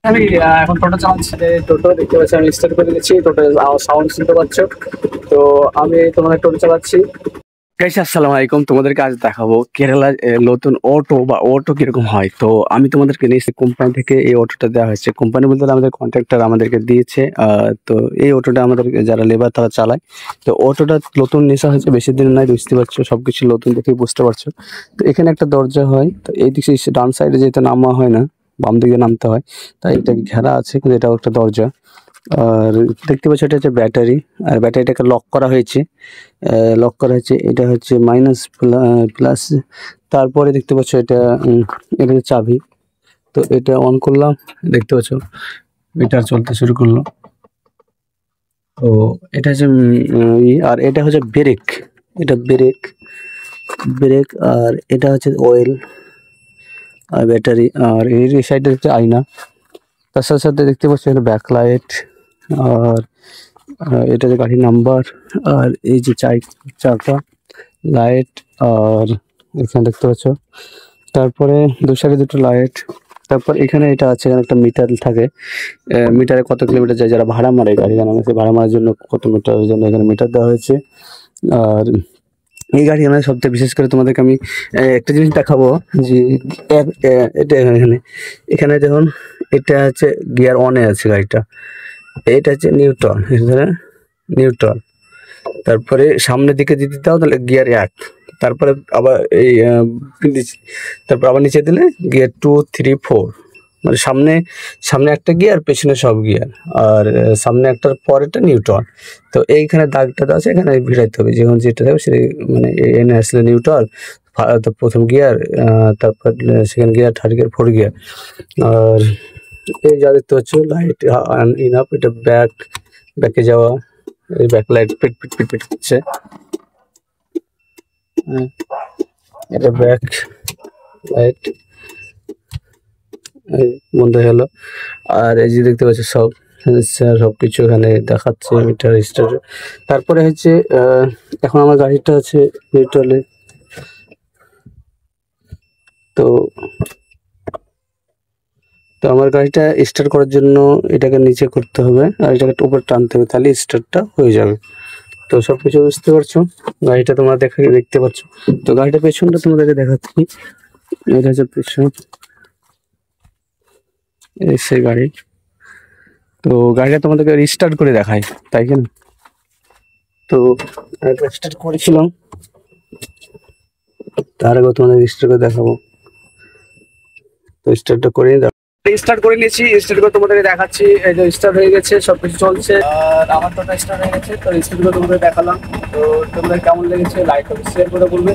আমি এখন টোটো চালাচ্ছি। টোটো দেখতে পাচ্ছি আমি স্টার্ট করে দিচ্ছি। টোটো সাউন্ড শুনতে পাচ্ছ। তো আমি তোমাদের টোটো চালাচ্ছি। গাইস আসসালামু আলাইকুম, তোমাদেরকে আজ দেখাবো কেরালার নতুন অটো বা অটো কিরকম হয়। তো আমি তোমাদেরকে নিয়ে এসেছি কোম্পানি থেকে। এই অটোটা দেওয়া হয়েছে, কোম্পানি বলতে আমাদের কন্ট্রাক্টর আমাদেরকে দিয়েছে। তো এই অটোটা আমাদের যারা লেবার তারা চালায়। তো অটোটা নতুন নেশা হয়েছে, বেশি দিন নাই, বুঝতে পারছো, সবকিছু নতুন দেখেই বুঝতে পারছো। তো এখানে একটা দরজা হয়, তো এই দিকে ডান সাইডে যেতে নামা হয় না, বাম দিকে নামতে হয়। তাই এটা ঘেরা আছে, কিন্তু এটাও একটা দরজা। আর দেখতে পাচ্ছ এটা হচ্ছে ব্যাটারি, আর ব্যাটারিটাকে লক করা হয়েছে। এটা হচ্ছে মাইনাস প্লাস। তারপরে দেখতে পাচ্ছ এটা হচ্ছে চাবি। তো এটা অন করলাম, দেখতে পাচ্ছ মিটার চলতে শুরু করলো। তো এটা হচ্ছে আর এটা হচ্ছে ব্রেক। এটা ব্রেক ব্রেক আর এটা হচ্ছে অয়েল আর ব্যাটারি। আর এই সাইডে হচ্ছে আয়না। তার সাথে সাথে দেখতে পাচ্ছি এটা ব্যাকলাইট। আর এটা যে গাড়ির নাম্বার। আর এই যে চাকা, লাইট। আর এখানে দেখতে পাচ্ছ, তারপরে দু সাইডে দুটো লাইট। তারপর এখানে এটা আছে, এখানে একটা মিটার থাকে। মিটারে কত কিলোমিটার যায়, যারা ভাড়া মারে গাড়ি জানা গেছে, ভাড়া মারার জন্য কত মিটার, ওই জন্য এখানে মিটার দেওয়া হয়েছে। আর এই গাড়ি আমরা সবথেকে বিশেষ করে তোমাদেরকে আমি একটা জিনিস দেখাবো, যে এটা এখানে এখানে দেখুন, এটা হচ্ছে গিয়ার অনে আছে গাড়িটা। এটা হচ্ছে নিউট্রাল, এখানে নিউট্রাল। তারপরে সামনের দিকে যদি দাও তাহলে গিয়ার 1। তারপরে আবার তারপর আবার নিচে দিলে গিয়ার 2, 3, 4। মানে সামনে সামনে একটা গিয়ার, পেছনে সব গিয়ার। আর সামনে একটার পরেরটা নিউট্রাল। তো এইখানে দাগটা আছে, এখানে ভিড়াইতে হবে, যখন যেটা দেবে সেটা মানে এনে আসলে নিউট্রাল। তো প্রথম গিয়ার, তারপর second gear, third gear, fourth gear. আর এই যা দেখতে পাচ্ছ লাইট ইনাফ। এটা ব্যাকে যাওয়া, এই ব্যাক লাইট পিট পিট পিট পিট করছে। এটা ব্যাক লাইট বন্ধ হয়ে গেল। আর এই যে দেখতে পাচ্ছ সবকিছু এখানে দেখাচ্ছে, মিটার স্টার। তারপরে হচ্ছে এখন আমার গাড়িটা আছে নিউট্রালে। তো তো আমার গাড়িটা স্টার্ট করার জন্য এটাকে নিচে করতে হবে, আর এটাকে উপরে টানতে হবে, তাহলে স্টার্টটা হয়ে যাবে। তো সবকিছু বুঝতে পারছো, গাড়িটা তোমরা দেখতে পাচ্ছ। তো গাড়িটা পেছনটা তোমাদেরকে দেখাচ্ছি। এটা হচ্ছে পেছন, সেই গাড়ি। তো গাড়িটা তোমাদেরকে রিস্টার্ট করে দেখাই, তাই কেন? তো স্টার্ট করেছিলাম, তার আগে তোমাদের রিস্টার্ট করে দেখাবো। তো স্টার্টটা করে স্টার্ট করে নিয়েছি, স্টার্ট করে তোমাদেরকে দেখাচ্ছি। এই যে স্টার্ট হয়ে গেছে, সবকিছু চলছে। আর আমার তো স্টার্ট হয়ে গেছে, তো স্টার্ট করে তোমাদের দেখালাম। তো তোমাদের কেমন লেগেছে লাইক করে শেয়ার করে বলবে।